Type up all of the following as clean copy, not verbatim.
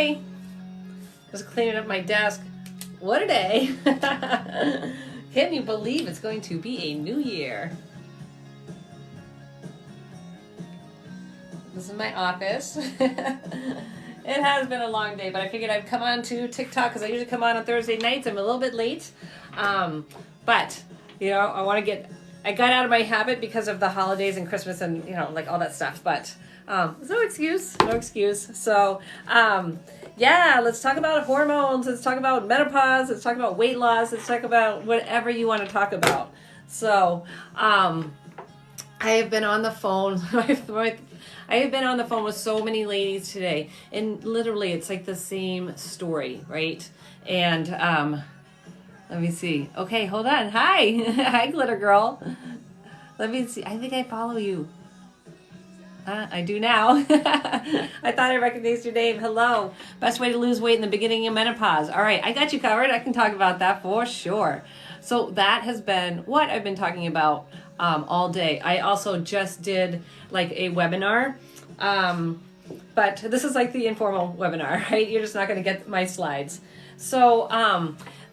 Hey, just cleaning up my desk. What a day. Can you believe it's going to be a new year? This is my office. It has been a long day, but I figured I'd come on to TikTok because I usually come on Thursday nights. I'm a little bit late. But, you know, I got out of my habit because of the holidays and Christmas and, you know, like all that stuff. But no excuse. So, yeah, let's talk about hormones. Let's talk about menopause. Let's talk about weight loss. Let's talk about whatever you want to talk about. So, I have been on the phone. I have been on the phone with so many ladies today, and literally it's like the same story, right? And let me see. Okay, hold on. Hi. Hi, Glitter Girl. Let me see. I think I follow you. I do now. I thought I recognized your name. Hello. Best way to lose weight in the beginning of menopause. All right, I got you covered. I can talk about that for sure. So that has been what I've been talking about all day. I also just did like a webinar, but this is like the informal webinar, right? You're just not going to get my slides. So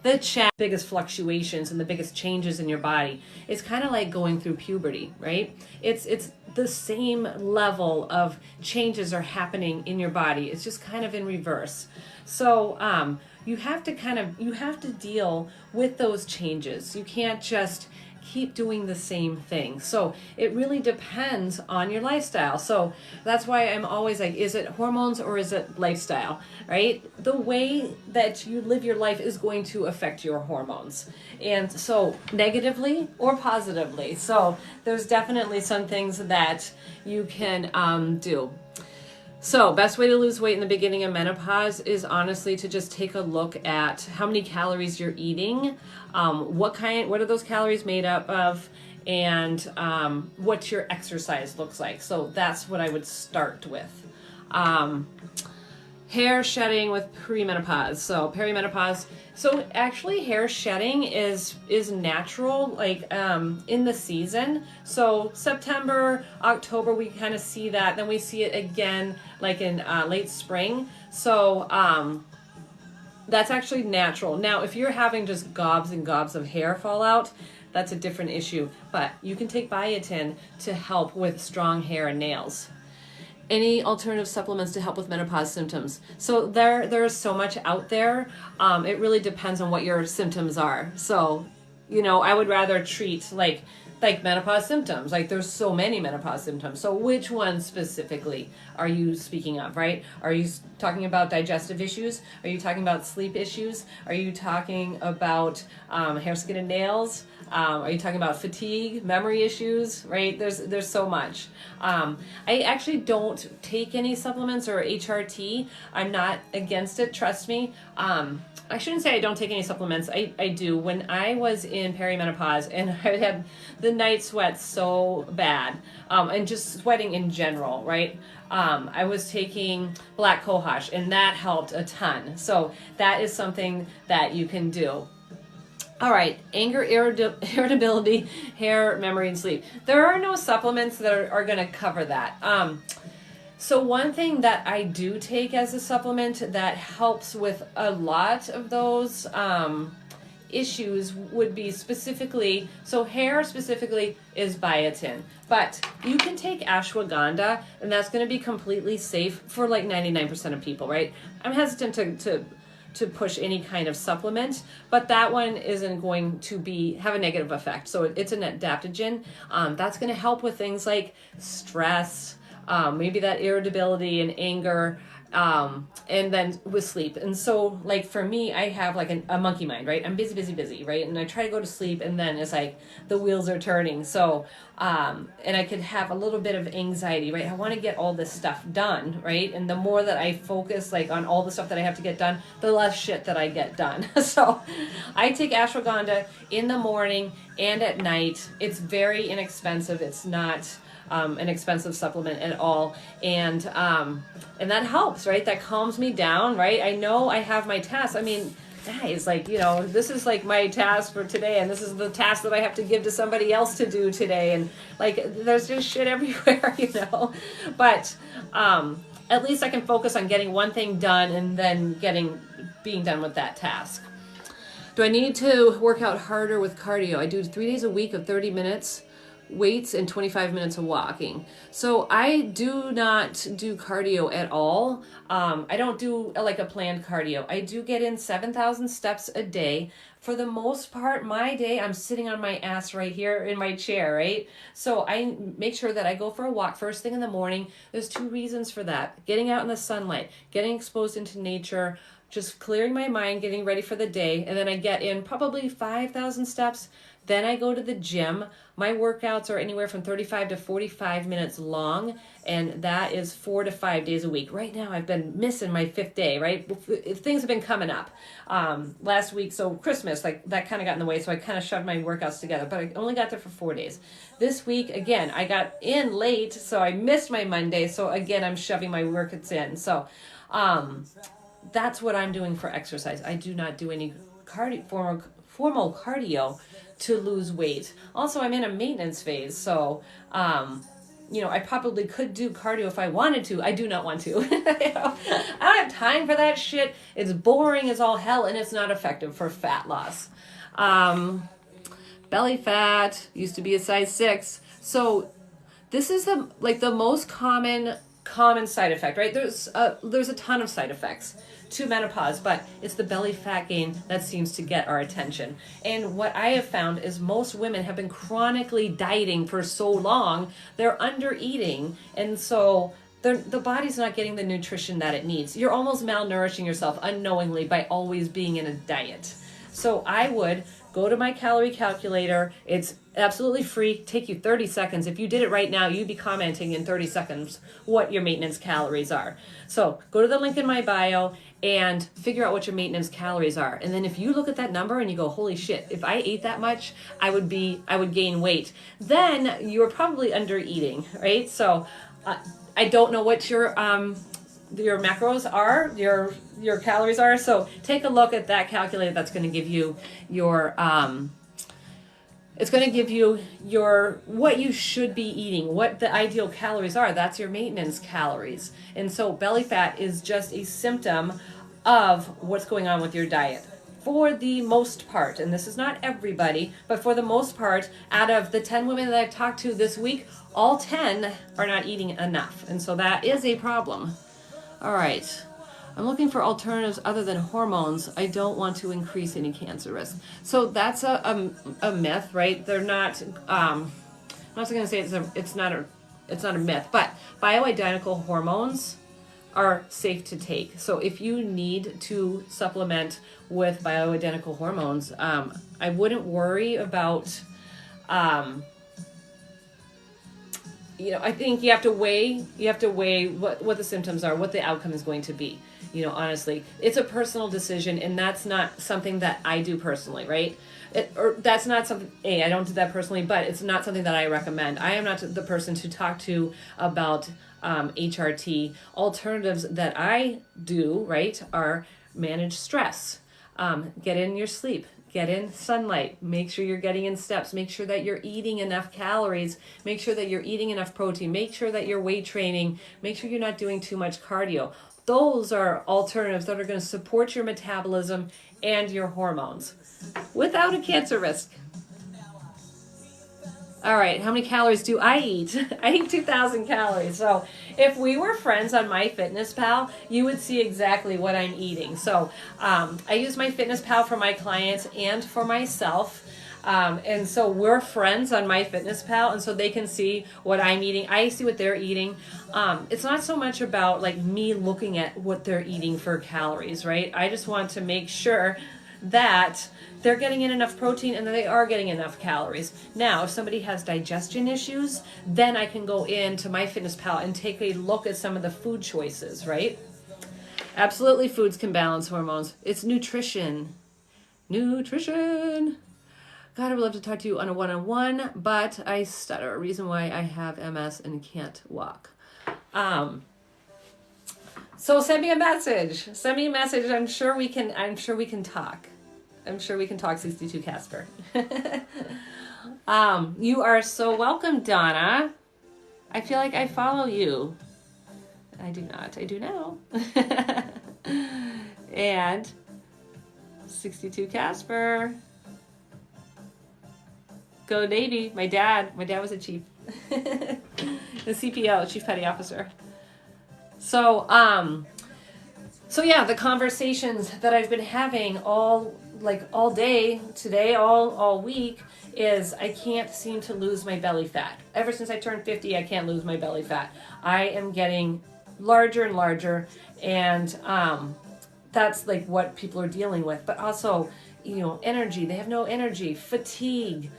the biggest fluctuations and the biggest changes in your body, it's kind of like going through puberty, right? It's the same level of changes are happening in your body. It's just kind of in reverse. So you have to deal with those changes. You can't just keep doing the same thing. So it really depends on your lifestyle. So that's why I'm always like, is it hormones or is it lifestyle, right? The way that you live your life is going to affect your hormones. And so negatively or positively. So there's definitely some things that you can do. So best way to lose weight in the beginning of menopause is honestly to just take a look at how many calories you're eating, what are those calories made up of, and what your exercise looks like. So that's what I would start with. Hair shedding with premenopause. So perimenopause. So actually hair shedding is natural, like in the season. So September, October, we kind of see that. Then we see it again like in late spring. So that's actually natural. Now, if you're having just gobs and gobs of hair fall out, that's a different issue. But you can take biotin to help with strong hair and nails. Any alternative supplements to help with menopause symptoms? So there is so much out there. It really depends on what your symptoms are. So, you know, I would rather treat like menopause symptoms. Like there's so many menopause symptoms. So which one specifically are you speaking of, right? Are you talking about digestive issues? Are you talking about sleep issues? Are you talking about hair, skin, and nails? Are you talking about fatigue, memory issues, right? There's so much. I actually don't take any supplements or HRT. I'm not against it, trust me. I shouldn't say I don't take any supplements. I do. When I was in perimenopause and I had the night sweats so bad, and just sweating in general, right? I was taking black cohosh and that helped a ton. So that is something that you can do. All right, anger, irritability, hair, memory, and sleep. There are no supplements that are going to cover that. So one thing that I do take as a supplement that helps with a lot of those issues would be specifically, so hair specifically is biotin. But you can take ashwagandha, and that's going to be completely safe for like 99% of people, right? I'm hesitant to push any kind of supplement, but that one isn't going to have a negative effect. So it's an adaptogen. That's going to help with things like stress, maybe that irritability and anger, and then with sleep. And so like for me, I have like a monkey mind, right? I'm busy, right? And I try to go to sleep and then it's like the wheels are turning. So, and I could have a little bit of anxiety, right? I want to get all this stuff done, right? And the more that I focus like on all the stuff that I have to get done, the less shit that I get done. So I take ashwagandha in the morning and at night. It's very inexpensive. It's not an expensive supplement at all. And that helps, right? That calms me down, right? I know I have my tasks. I mean, guys, like, you know, this is like my task for today, and this is the task that I have to give to somebody else to do today. And like, there's just shit everywhere, you know, but, at least I can focus on getting one thing done and then being done with that task. Do I need to work out harder with cardio? I do 3 days a week of 30 minutes weights and 25 minutes of walking. So I do not do cardio at all. I don't do like a planned cardio. I do get in 7,000 steps a day. For the most part, my day, I'm sitting on my ass right here in my chair, right? So I make sure that I go for a walk first thing in the morning. There's 2 reasons for that. Getting out in the sunlight, getting exposed into nature, just clearing my mind, getting ready for the day. And then I get in probably 5,000 steps. Then I go to the gym. My workouts are anywhere from 35 to 45 minutes long, and that is 4 to 5 days a week. Right now, I've been missing my 5th day, right? Things have been coming up. Last week, so Christmas, like that kind of got in the way, so I kind of shoved my workouts together, but I only got there for 4 days. This week, again, I got in late, so I missed my Monday, so again, I'm shoving my workouts in. So that's what I'm doing for exercise. I do not do any formal cardio to lose weight. Also, I'm in a maintenance phase, so I probably could do cardio if I wanted to. I do not want to. I don't have time for that shit. It's boring as all hell, and it's not effective for fat loss. Belly fat used to be a size 6. So this is the most common side effect, right? There's a ton of side effects to menopause, but it's the belly fat gain that seems to get our attention. And what I have found is most women have been chronically dieting for so long, they're under eating, and so the body's not getting the nutrition that it needs. You're almost malnourishing yourself unknowingly by always being in a diet. So I would go to my calorie calculator. It's absolutely free. Take you 30 seconds. If you did it right now, you'd be commenting in 30 seconds what your maintenance calories are. So go to the link in my bio and figure out what your maintenance calories are. And then if you look at that number and you go, holy shit, if I ate that much, I would gain weight. Then you're probably under eating, right? So I don't know what your macros are, your calories are. So take a look at that calculator. That's going to give you your it's going to give you what you should be eating, what the ideal calories are. That's your maintenance calories. And so belly fat is just a symptom of what's going on with your diet. For the most part, and this is not everybody, but for the most part, out of the 10 women that I've talked to this week, all 10 are not eating enough. And so that is a problem. All right. I'm looking for alternatives other than hormones. I don't want to increase any cancer risk. So that's a myth, right? They're not. I'm not going to say it's not a myth, but bioidentical hormones are safe to take. So if you need to supplement with bioidentical hormones, I wouldn't worry about. I think you have to weigh what the symptoms are, what the outcome is going to be. Honestly, it's a personal decision, and that's not something that I do personally, right? That's not something, I don't do that personally, but it's not something that I recommend. I am not the person to talk to about HRT. Alternatives that I do, right, are manage stress, get in your sleep, get in sunlight, make sure you're getting in steps, make sure that you're eating enough calories, make sure that you're eating enough protein, make sure that you're weight training, make sure you're not doing too much cardio. Those are alternatives that are going to support your metabolism and your hormones without a cancer risk. All right, how many calories do I eat? I eat 2,000 calories. So if we were friends on MyFitnessPal, you would see exactly what I'm eating. So I use MyFitnessPal for my clients and for myself. And so we're friends on MyFitnessPal, and so they can see what I'm eating. I see what they're eating. It's not so much about like me looking at what they're eating for calories, right? I just want to make sure that they're getting in enough protein and that they are getting enough calories. Now, if somebody has digestion issues, then I can go into MyFitnessPal and take a look at some of the food choices, right? Absolutely, foods can balance hormones. It's nutrition. Nutrition. God, I would love to talk to you on a one-on-one, but I stutter. A reason why I have MS and can't walk. So send me a message. Send me a message. I'm sure we can talk. I'm sure we can talk, 62 Casper. You are so welcome, Donna. I feel like I follow you. I do not. I do now. And 62 Casper. Go Navy. My dad was a chief. The CPO, Chief Petty Officer. So yeah, the conversations that I've been having all day today, all week, is I can't seem to lose my belly fat. Ever since I turned 50, I can't lose my belly fat. I am getting larger and larger, and that's like what people are dealing with. But also, energy. They have no energy, fatigue,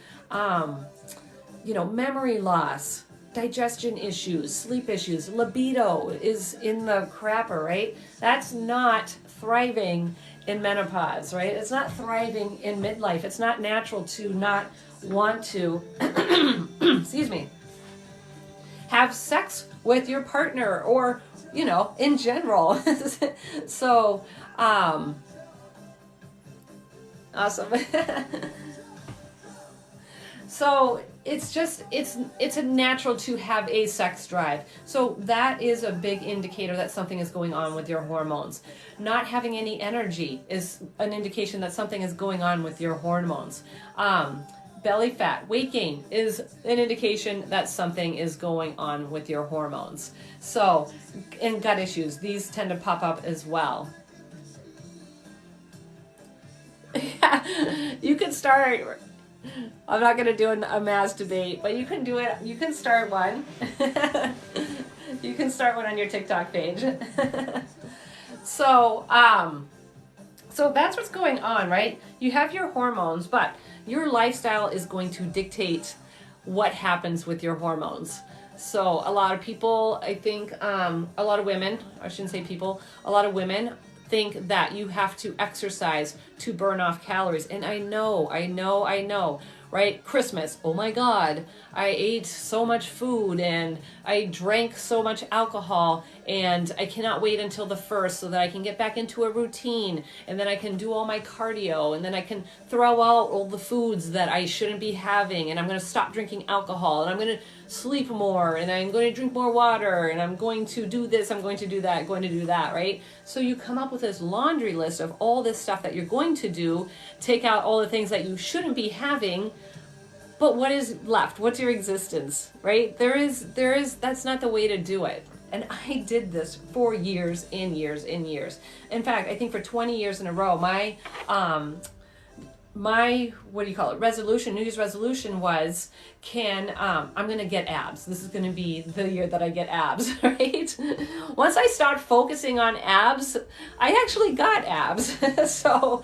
memory loss, digestion issues, sleep issues, libido is in the crapper, right? That's not thriving in menopause, right? It's not thriving in midlife. It's not natural to not want to, excuse me, have sex with your partner or, in general. So, awesome. So it's a natural to have a sex drive. So that is a big indicator that something is going on with your hormones. Not having any energy is an indication that something is going on with your hormones. Belly fat, weight gain is an indication that something is going on with your hormones. So, and gut issues, these tend to pop up as well. You could start, I'm not going to do a mass debate, but you can do it. You can start one. You can start one on your TikTok page. So that's what's going on, right? You have your hormones, but your lifestyle is going to dictate what happens with your hormones. So a lot of people, I think, a lot of women, I shouldn't say people, a lot of women think that you have to exercise to burn off calories. And I know, right? Christmas, oh my God, I ate so much food and I drank so much alcohol and I cannot wait until the 1st so that I can get back into a routine and then I can do all my cardio and then I can throw out all the foods that I shouldn't be having and I'm going to stop drinking alcohol and I'm going to sleep more and I'm going to drink more water and I'm going to do this, I'm going to do that, right? So you come up with this laundry list of all this stuff that you're going to do, take out all the things that you shouldn't be having, but what is left? What's your existence, right? There is, that's not the way to do it. And I did this for years and years and years. In fact, I think for 20 years in a row, my what do you call it, resolution, New Year's resolution was, I'm going to get abs. This is going to be the year that I get abs, right? Once I start focusing on abs, I actually got abs. So,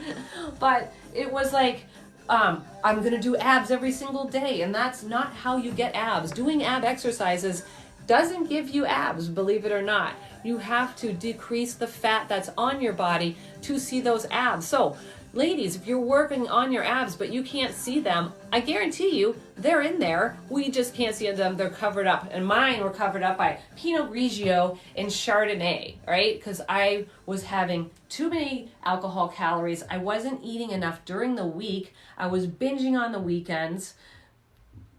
but it was like, I'm going to do abs every single day. And that's not how you get abs. Doing ab exercises doesn't give you abs, believe it or not. You have to decrease the fat that's on your body to see those abs. So, ladies, if you're working on your abs but you can't see them, I guarantee you they're in there. We just can't see them. They're covered up. And mine were covered up by Pinot Grigio and Chardonnay, right? Because I was having too many alcohol calories. I wasn't eating enough during the week. I was binging on the weekends,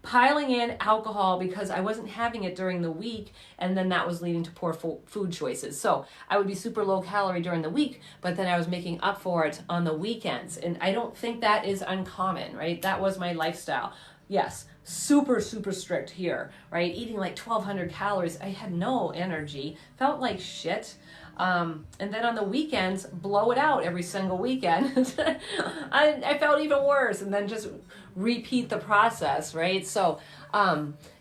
piling in alcohol because I wasn't having it during the week, and then that was leading to poor food choices. So I would be super low calorie during the week, but then I was making up for it on the weekends. And I don't think that is uncommon, right? That was my lifestyle. Yes, super, super strict here, right? Eating like 1,200 calories. I had no energy, felt like shit. And then on the weekends, blow it out every single weekend. I felt even worse, and then just repeat the process, right? So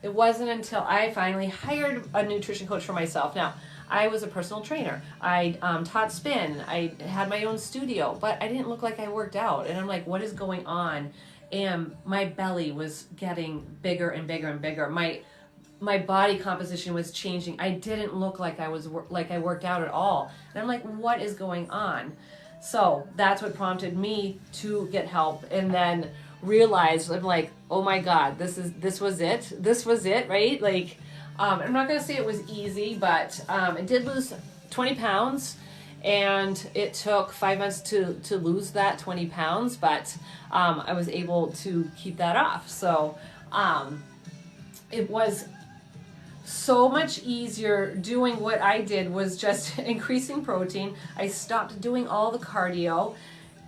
it wasn't until I finally hired a nutrition coach for myself. Now, I was a personal trainer. I taught spin. I had my own studio, but I didn't look like I worked out. And I'm like, what is going on? And my belly was getting bigger and bigger and bigger. My body composition was changing. I didn't look like I worked out at all. And I'm like, what is going on? So that's what prompted me to get help, and then realized, I'm like, oh my God, this was it, right? Like, I'm not gonna say it was easy, but I did lose 20 pounds, and it took 5 months to lose that 20 pounds, but I was able to keep that off. So it was so much easier doing what I did was just increasing protein. I stopped doing all the cardio.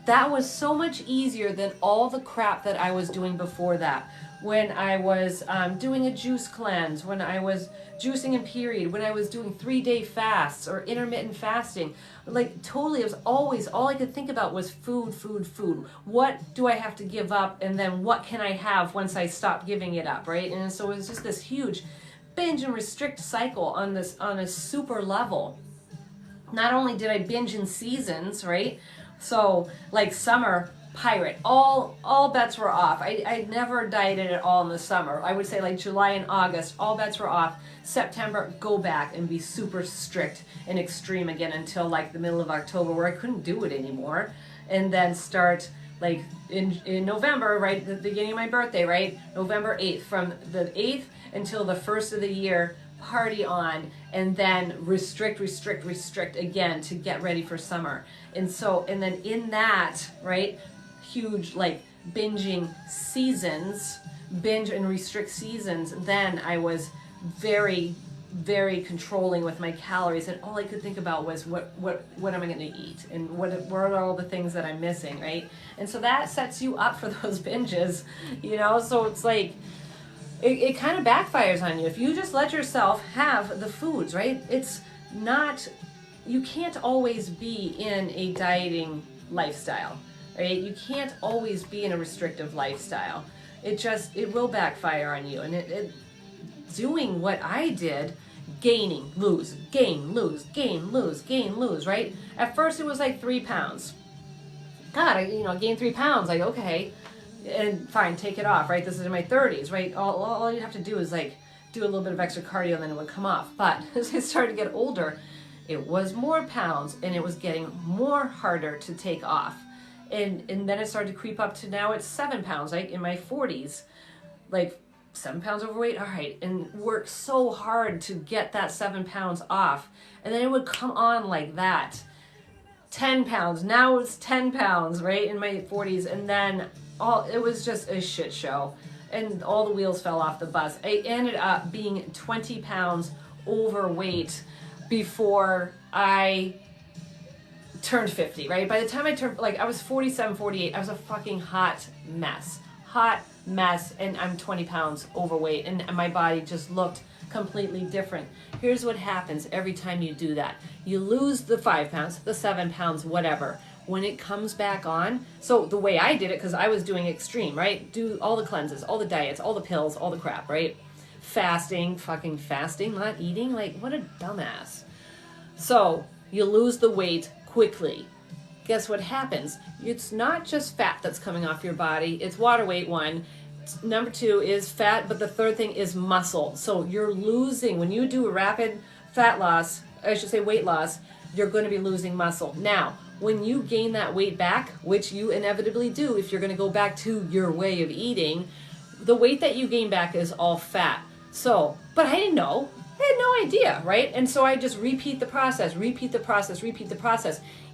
That was so much easier than all the crap that I was doing before that. When I was doing a juice cleanse, when I was juicing in period, when I was doing 3-day fasts or intermittent fasting, like totally, it was always, all I could think about was food, food, food. What do I have to give up? And then what can I have once I stop giving it up, right? And so it was just this huge binge and restrict cycle on a super level. Not only did I binge in seasons, right? So like summer, pirate, all bets were off. I never dieted at all in the summer. I would say like July and August, all bets were off. September, go back and be super strict and extreme again until like the middle of October, where I couldn't do it anymore. And then start like in November, right, the beginning of my birthday, right, November 8th, from the 8th until the 1st of the year, party on, and then restrict again to get ready for summer. And so, and then in that, right, huge like binging seasons, binge and restrict seasons, then I was very controlling with my calories, and all I could think about was what am I going to eat, and what are all the things that I'm missing, right? And so that sets you up for those binges, you know. So it's like it kind of backfires on you if you just let yourself have the foods, right? It's not, you can't always be in a dieting lifestyle, right? You can't always be in a restrictive lifestyle. It will backfire on you. And it doing what I did, gaining, lose, gain, lose, gain, lose, gain, lose, right? At first it was like 3 pounds. God, I gained 3 pounds. Like, okay, and fine, take it off, right? This is in my 30s, right? All you have to do is like do a little bit of extra cardio and then it would come off. But as I started to get older, it was more pounds and it was getting more harder to take off. And then it started to creep up to now it's 7 pounds, like in my 40s, like 7 pounds overweight, all right, and work so hard to get that 7 pounds off. And then it would come on like that. 10 pounds, now it's 10 pounds, right, in my 40s. And then it was just a shit show. And all the wheels fell off the bus. I ended up being 20 pounds overweight before I turned 50, right? By the time I turned, like, I was 47, 48, I was a fucking hot mess, and I'm 20 pounds overweight, and my body just looked completely different. Here's what happens every time you do that. You lose the 5 pounds, the 7 pounds, whatever. When it comes back on, so the way I did it, because I was doing extreme, right? Do all the cleanses, all the diets, all the pills, all the crap, right? Fucking fasting, not eating, like, what a dumbass. So you lose the weight quickly. Guess what happens? It's not just fat that's coming off your body. It's water weight, 1. Number 2 is fat, but the third thing is muscle. So you're losing, when you do a rapid fat loss, I should say weight loss, you're going to be losing muscle. Now, when you gain that weight back, which you inevitably do if you're going to go back to your way of eating, the weight that you gain back is all fat. So, but I didn't know. I had no idea, right? And so I just repeat the process.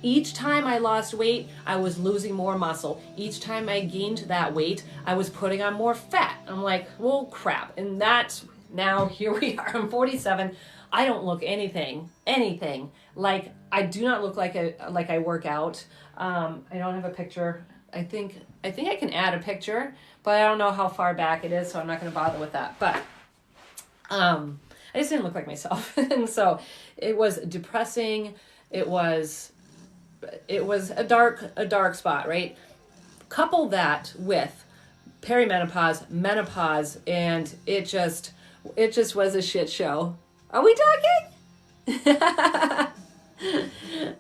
Each time I lost weight, I was losing more muscle. Each time I gained that weight, I was putting on more fat. I'm like, well, crap. And that's, now here we are. I'm 47. I don't look anything like, I do not look like I work out. I don't have a picture. I think I can add a picture, but I don't know how far back it is, so I'm not going to bother with that. But I just didn't look like myself. And so it was depressing. It was a dark spot, right? Couple that with perimenopause, menopause, and it just was a shit show. Are we talking?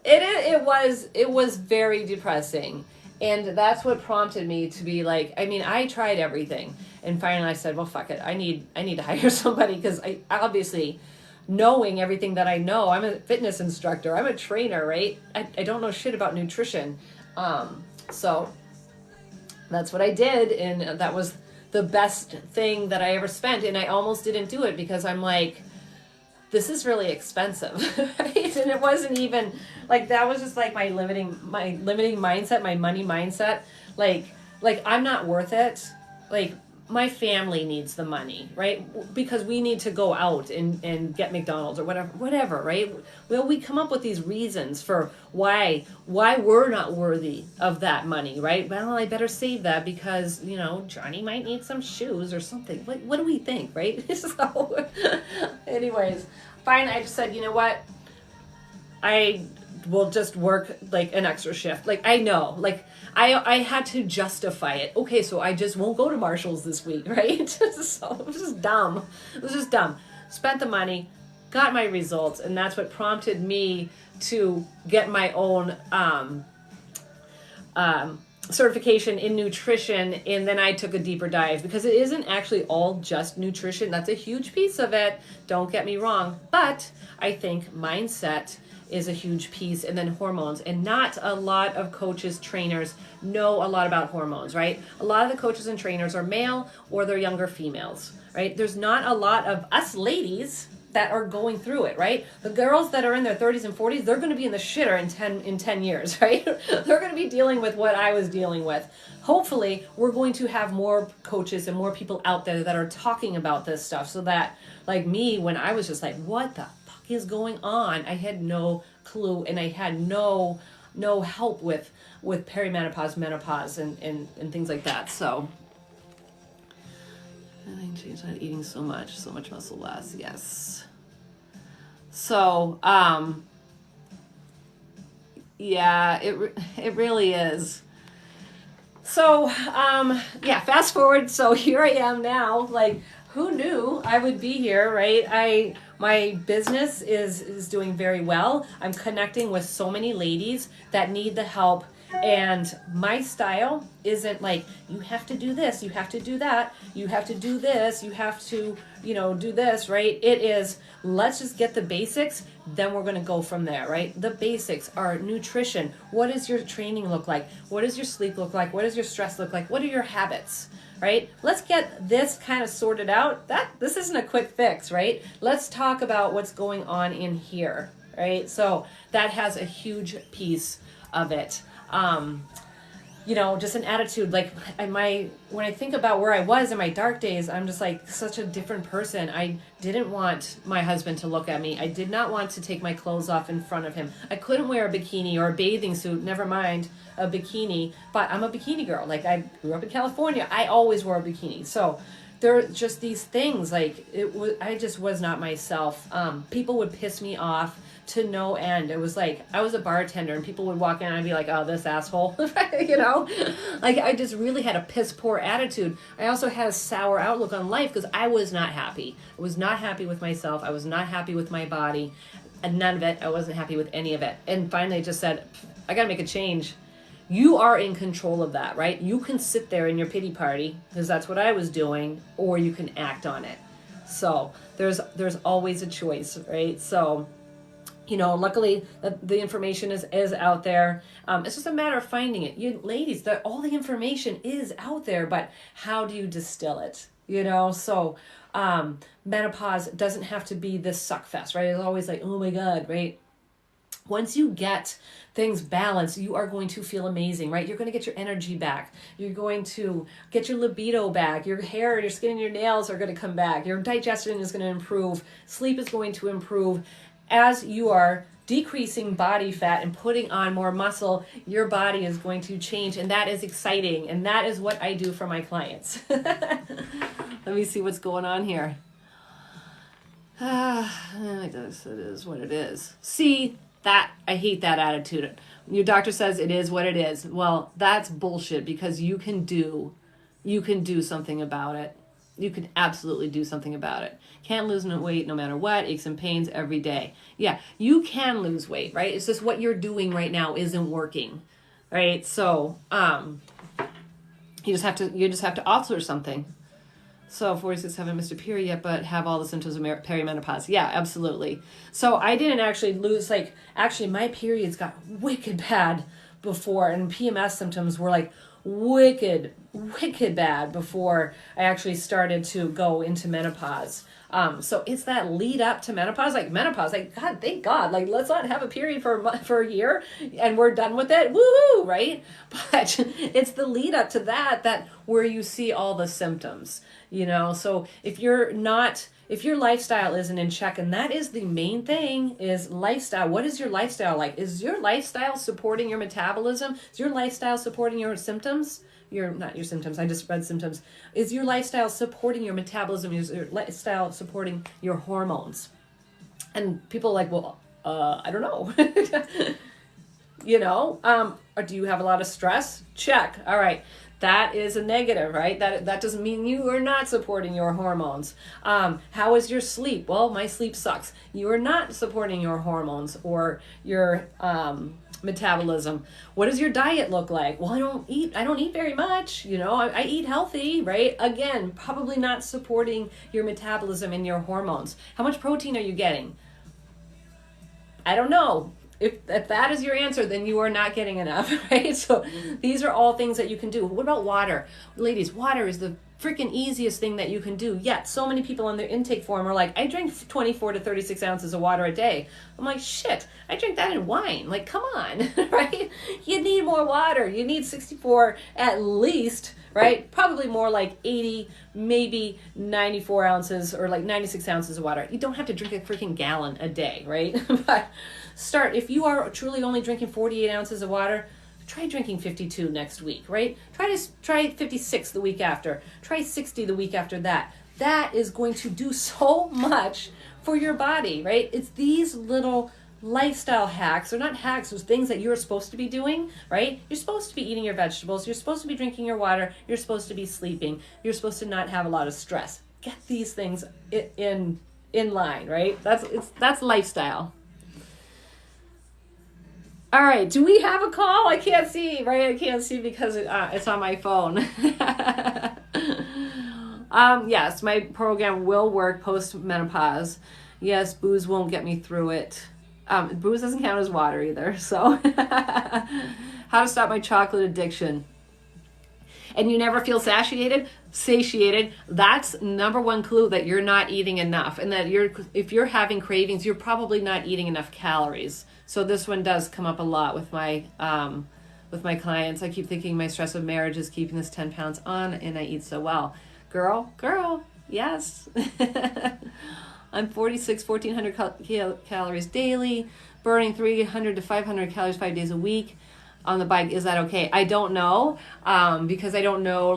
It was very depressing. And that's what prompted me to be like, I mean, I tried everything. And finally I said, well, fuck it. I need to hire somebody, because I obviously, knowing everything that I know, I'm a fitness instructor, I'm a trainer, right? I don't know shit about nutrition. So that's what I did. And that was the best thing that I ever spent. And I almost didn't do it because I'm like, this is really expensive, right? And it wasn't even like, that was just like my limiting mindset, my money mindset. Like I'm not worth it. Like my family needs the money, right? Because we need to go out and get McDonald's or whatever, right? Well, we come up with these reasons for why we're not worthy of that money, right? Well, I better save that because, Johnny might need some shoes or something. What do we think, right? So, anyways, fine. I just said, you know what? I will just work like an extra shift. Like, I know, like, I had to justify it. Okay, so I just won't go to Marshall's this week, right? So it was just dumb. It was just dumb. Spent the money, got my results, and that's what prompted me to get my own certification in nutrition, and then I took a deeper dive because it isn't actually all just nutrition. That's a huge piece of it. Don't get me wrong. But I think mindset is a huge piece, and then hormones. And not a lot of coaches, trainers know a lot about hormones, right? A lot of the coaches and trainers are male or they're younger females, right? There's not a lot of us ladies that are going through it, right? The girls that are in their 30s and 40s, they're going to be in the shitter in 10 years, right? They're going to be dealing with what I was dealing with. Hopefully, we're going to have more coaches and more people out there that are talking about this stuff so that, like me, when I was just like, what the fuck is going on? I had no clue, and I had no help with perimenopause, menopause, and things like that. So I think she's not eating so much muscle loss. Yes. So, yeah, it really is. So, fast forward. So here I am now. Like, who knew I would be here, right? My business is doing very well. I'm connecting with so many ladies that need the help. And my style isn't like, you have to do this, you have to do that, you have to do this, you have to, do this, right? It is, let's just get the basics, then we're going to go from there, right? The basics are nutrition. What does your training look like? What does your sleep look like? What does your stress look like? What are your habits, right? Let's get this kind of sorted out. This isn't a quick fix, right? Let's talk about what's going on in here, right? So that has a huge piece of it. Just an attitude, like when I think about where I was in my dark days, I'm just like such a different person. I didn't want my husband to look at me. I did not want to take my clothes off in front of him. I couldn't wear a bikini or a bathing suit, never mind a bikini, but I'm a bikini girl. Like, I grew up in California. I always wore a bikini. So there are just these things, like, I just was not myself. People would piss me off to no end. It was like, I was a bartender and people would walk in and I'd be like, oh, this asshole, like, I just really had a piss poor attitude. I also had a sour outlook on life because I was not happy. I was not happy with myself. I was not happy with my body, and none of it. I wasn't happy with any of it. And finally I just said, I gotta make a change. You are in control of that, right? You can sit there in your pity party, because that's what I was doing, or you can act on it. So there's always a choice, right? So, luckily the information is out there. It's just a matter of finding it. You ladies, all the information is out there, but how do you distill it? So menopause doesn't have to be this suck fest, right? It's always like, oh my God, right? Once you get things balanced, you are going to feel amazing, right? You're going to get your energy back. You're going to get your libido back. Your hair, your skin, and your nails are going to come back. Your digestion is going to improve. Sleep is going to improve. As you are decreasing body fat and putting on more muscle, your body is going to change, and that is exciting. And that is what I do for my clients. Let me see what's going on here. It is what it is. See, that I hate that attitude. Your doctor says it is what it is. Well, that's bullshit, because you can do something about it. You can absolutely do something about it. Can't lose no weight no matter what, aches and pains every day. Yeah, you can lose weight, right? It's just what you're doing right now isn't working, right? So, you just have to alter something. So 46 haven't missed a period yet, but have all the symptoms of perimenopause. Yeah, absolutely. So I didn't actually lose, actually my periods got wicked bad before, and PMS symptoms were like wicked bad before I actually started to go into menopause. So it's that lead up to menopause, like God, thank God, like let's not have a period for a year and we're done with it. Woohoo, right? But it's the lead up to that where you see all the symptoms, So if your lifestyle isn't in check, and that is the main thing, is lifestyle. What is your lifestyle like? Is your lifestyle supporting your metabolism? Is your lifestyle supporting your symptoms? Not your symptoms, I just read symptoms. Is your lifestyle supporting your metabolism? Is your lifestyle supporting your hormones? And people are like, well, I don't know. Or do you have a lot of stress? Check. All right. That is a negative, right? That doesn't mean you are not supporting your hormones. How is your sleep? Well, my sleep sucks. You are not supporting your hormones or your metabolism. What does your diet look like? Well, I don't eat very much. I eat healthy, right? Again, probably not supporting your metabolism and your hormones. How much protein are you getting? I don't know. If that is your answer, then you are not getting enough, right? So these are all things that you can do. What about water? Ladies, water is the freaking easiest thing that you can do. Yet so many people on their intake form are like, I drink 24 to 36 ounces of water a day. I'm like, shit, I drink that in wine. Like, come on, right? You need more water. You need 64 at least, right? Probably more like 80, maybe 94 ounces or like 96 ounces of water. You don't have to drink a freaking gallon a day, right? But if you are truly only drinking 48 ounces of water, try drinking 52 next week, right? Try 56 the week after. Try 60 the week after that. That is going to do so much for your body, right? It's these little lifestyle hacks, or not hacks, those things that you're supposed to be doing, right? You're supposed to be eating your vegetables. You're supposed to be drinking your water. You're supposed to be sleeping. You're supposed to not have a lot of stress. Get these things in line, right? That's lifestyle. All right, do we have a call? I can't see, right? I can't see because it's on my phone. Yes, my program will work post-menopause. Yes, booze won't get me through it. Booze doesn't count as water either, so. How to stop my chocolate addiction. And you never feel satiated, that's number one clue that you're not eating enough. And that if you're having cravings, you're probably not eating enough calories. So this one does come up a lot with my clients. I keep thinking my stress of marriage is keeping this 10 pounds on, and I eat so well. Girl, yes. I'm 1,400 calories daily, burning 300 to 500 calories 5 days a week on the bike. Is that okay? I don't know, because I don't know,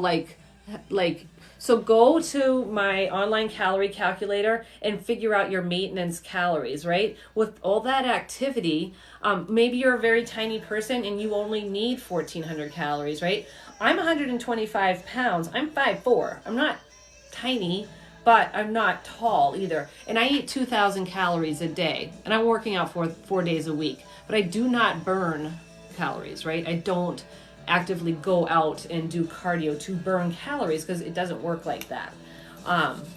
so go to my online calorie calculator and figure out your maintenance calories, right? With all that activity, maybe you're a very tiny person and you only need 1,400 calories, right? I'm 125 pounds. I'm 5'4". I'm not tiny, but I'm not tall either. And I eat 2,000 calories a day. And I'm working out 4 days a week. But I do not burn calories, right? I don't actively go out and do cardio to burn calories because it doesn't work like that.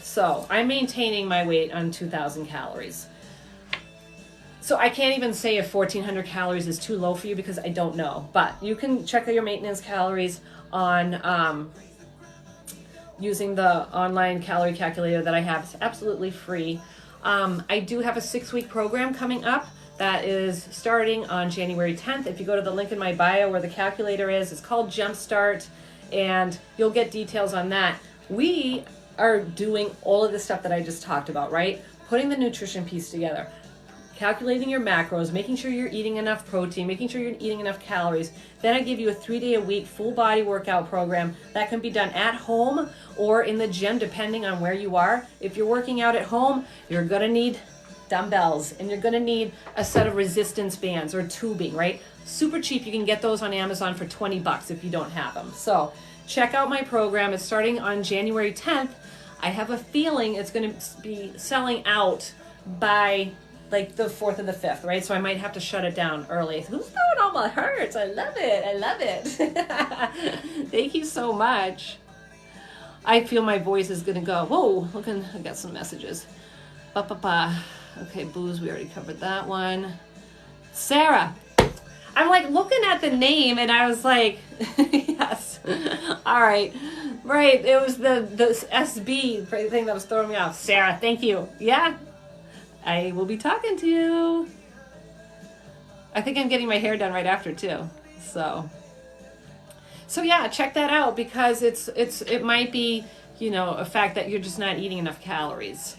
So I'm maintaining my weight on 2,000 calories. So I can't even say if 1,400 calories is too low for you because I don't know. But you can check out your maintenance calories on using the online calorie calculator that I have. It's absolutely free. I do have a 6-week program coming up that is starting on January 10th. If you go to the link in my bio where the calculator is, it's called Jumpstart, and you'll get details on that. We are doing all of the stuff that I just talked about, right? Putting the nutrition piece together, calculating your macros, making sure you're eating enough protein, making sure you're eating enough calories. Then I give you a 3-day-a-week full body workout program that can be done at home or in the gym, depending on where you are. If you're working out at home, you're gonna need dumbbells, and you're gonna need a set of resistance bands or tubing, right? Super cheap. You can get those on Amazon for $20 if you don't have them. So check out my program. It's starting on January 10th. I have a feeling it's gonna be selling out by like the 4th or the 5th, right? So I might have to shut it down early. Who's throwing all my hearts? I love it. Thank you so much. I feel my voice is gonna go, whoa, I got some messages. Okay, booze, we already covered that one. Sarah, I'm like looking at the name and I was like, yes. All right. Right, it was the SB thing that was throwing me off. Sarah, thank you. Yeah, I will be talking to you. I think I'm getting my hair done right after too. So yeah, check that out, because it might be, a fact that you're just not eating enough calories.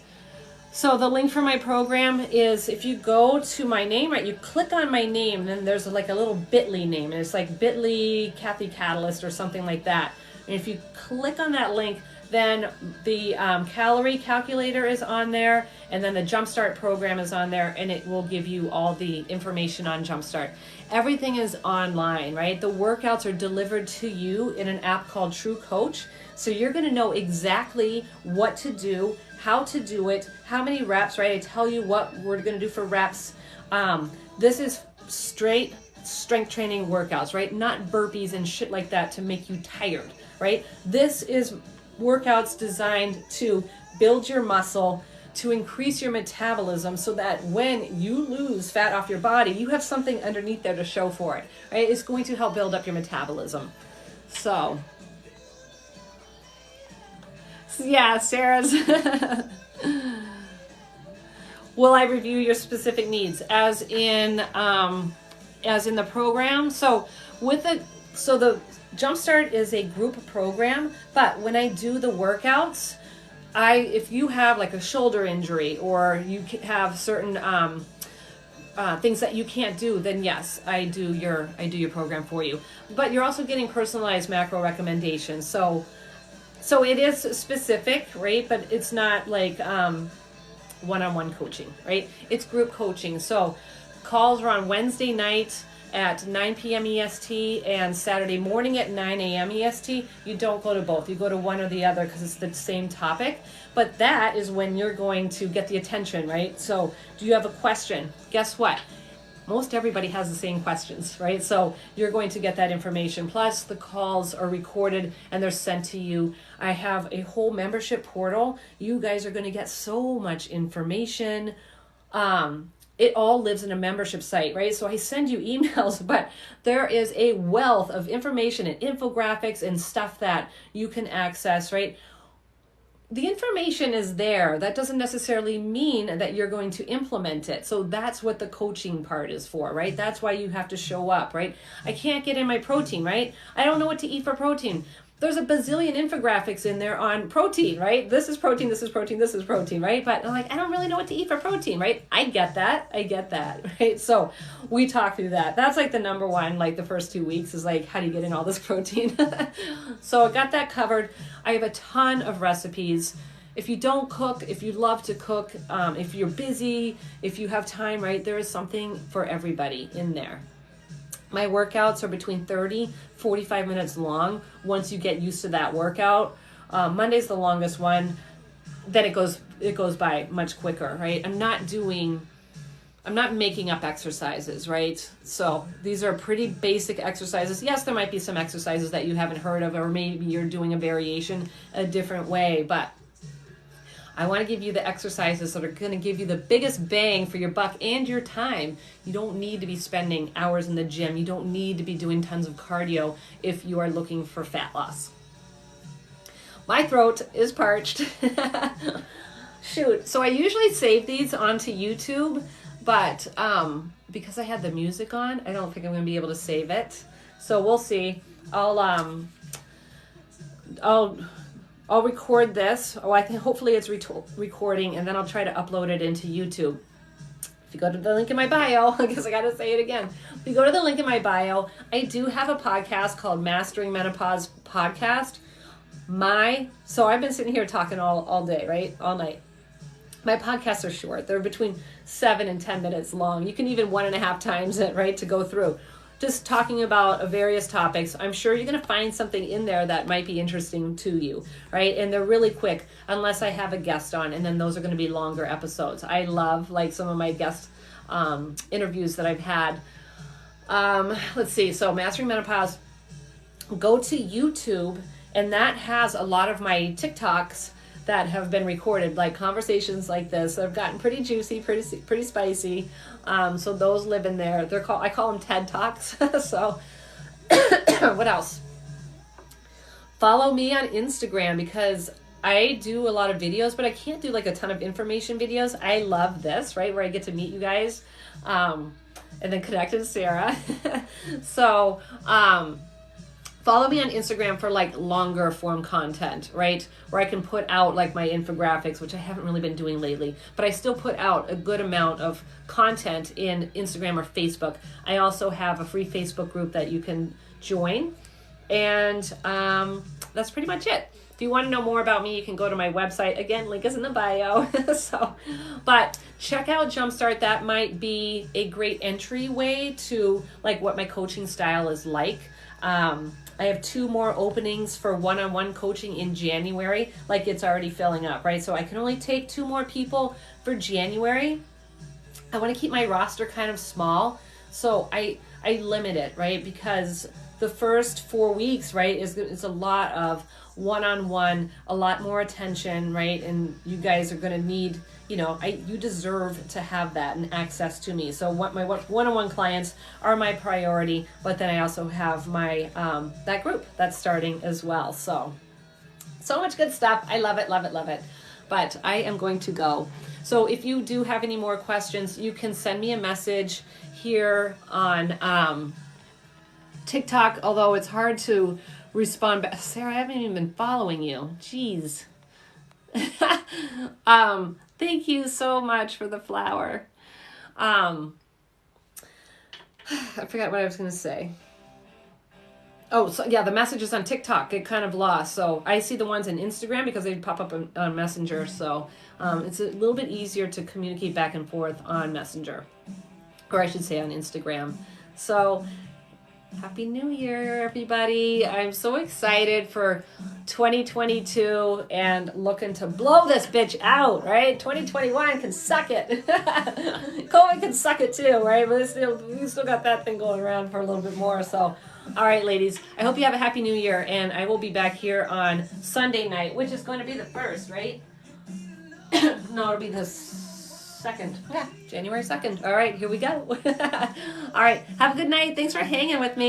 So the link for my program is, if you go to my name, right, you click on my name, and then there's like a little bit.ly name, and it's like bit.ly Kathy Catalyst or something like that. And if you click on that link, then the calorie calculator is on there, and then the Jumpstart program is on there, and it will give you all the information on Jumpstart. Everything is online, right? The workouts are delivered to you in an app called True Coach. So you're going to know exactly what to do, how to do it, how many reps, right? I tell you what we're going to do for reps. This is straight strength training workouts, right? Not burpees and shit like that to make you tired, right? This is workouts designed to build your muscle, to increase your metabolism, so that when you lose fat off your body, you have something underneath there to show for it, right? It's going to help build up your metabolism. So yeah, Sarah's. Will I review your specific needs as in the program? So the Jumpstart is a group program, but when I do the workouts, if you have like a shoulder injury, or you have certain things that you can't do, then yes, I do your program for you. But you're also getting personalized macro recommendations. So it is specific, right? But it's not like one-on-one coaching, right? It's group coaching. So calls are on Wednesday night at 9 p.m. EST and Saturday morning at 9 a.m. EST. You don't go to both. You go to one or the other, because it's the same topic. But that is when you're going to get the attention, right? So do you have a question? Guess what? Most everybody has the same questions, right? So you're going to get that information. Plus, the calls are recorded and they're sent to you. I have a whole membership portal. You guys are going to get so much information. It all lives in a membership site, right? So I send you emails, but there is a wealth of information and infographics and stuff that you can access, right? The information is there. That doesn't necessarily mean that you're going to implement it. So that's what the coaching part is for, right? That's why you have to show up, right? I can't get in my protein, right? I don't know what to eat for protein. There's a bazillion infographics in there on protein, right? This is protein, this is protein, this is protein, right? But I'm like, I don't really know what to eat for protein, right? I get that, right? So we talk through that. That's like the number one, like the first 2 weeks is like, how do you get in all this protein? So I got that covered. I have a ton of recipes. If you don't cook, if you love to cook, if you're busy, if you have time, right? There is something for everybody in there. My workouts are between 45 minutes long once you get used to that workout. Monday's the longest one. Then it goes by much quicker, right? I'm not making up exercises, right? So these are pretty basic exercises. Yes, there might be some exercises that you haven't heard of, or maybe you're doing a variation a different way, but I want to give you the exercises that are going to give you the biggest bang for your buck and your time. You don't need to be spending hours in the gym. You don't need to be doing tons of cardio if you are looking for fat loss. My throat is parched. Shoot. So I usually save these onto YouTube, but because I had the music on, I don't think I'm going to be able to save it. So we'll see. I'll record this. I think hopefully it's recording, and then I'll try to upload it into YouTube. If you go to the link in my bio, I guess I got to say it again. If you go to the link in my bio, I do have a podcast called Mastering Menopause Podcast. So I've been sitting here talking all day, right? All night. My podcasts are short. They're between 7 and 10 minutes long. You can even 1.5 times it, right, to go through. Just talking about various topics. I'm sure you're going to find something in there that might be interesting to you, right? And they're really quick, unless I have a guest on, and then those are going to be longer episodes. I love, like, some of my guest interviews that I've had. Let's see. So Mastering Menopause, go to YouTube, and that has a lot of my TikToks that have been recorded, like conversations like this that have gotten pretty juicy, pretty spicy. So those live in there. I call them TED Talks. So what else? follow me on Instagram because I do a lot of videos, but I can't do like a ton of information videos. I love this, right? Where I get to meet you guys and then connect with Sarah. So, follow me on Instagram for like longer form content, right? Where I can put out like my infographics, which I haven't really been doing lately, but I still put out a good amount of content in Instagram or Facebook. I also have a free Facebook group that you can join. And that's pretty much it. If you want to know more about me, you can go to my website. Again, link is in the bio. But check out Jumpstart. That might be a great entryway to like what my coaching style is like. I have 2 more openings for one-on-one coaching in January. Like it's already filling up, right? So I can only take 2 more people for January. I want to keep my roster kind of small. So I limit it, right? Because the first 4 weeks, right, is a lot of one-on-one, a lot more attention, right? And you guys are going to need, you deserve to have that and access to me. So my one-on-one clients are my priority, but then I also have my, that group that's starting as well. So much good stuff. I love it, love it, love it. But I am going to go. So if you do have any more questions, you can send me a message here on, TikTok, although it's hard to respond back. Sarah, I haven't even been following you. Jeez. Thank you so much for the flower. I forgot what I was going to say. Oh, so yeah, the messages on TikTok get kind of lost. So I see the ones on Instagram because they pop up on Messenger. So it's a little bit easier to communicate back and forth on Messenger, or I should say on Instagram. So Happy New Year, everybody. I'm so excited for 2022 and looking to blow this bitch out, right? 2021 can suck it. COVID can suck it too, right? But we still got that thing going around for a little bit more. So, all right, ladies, I hope you have a Happy New Year, and I will be back here on Sunday night, which is going to be the 1st, right? No, it'll be the 2nd. Yeah, January 2nd. All right, here we go. All right, have a good night. Thanks for hanging with me.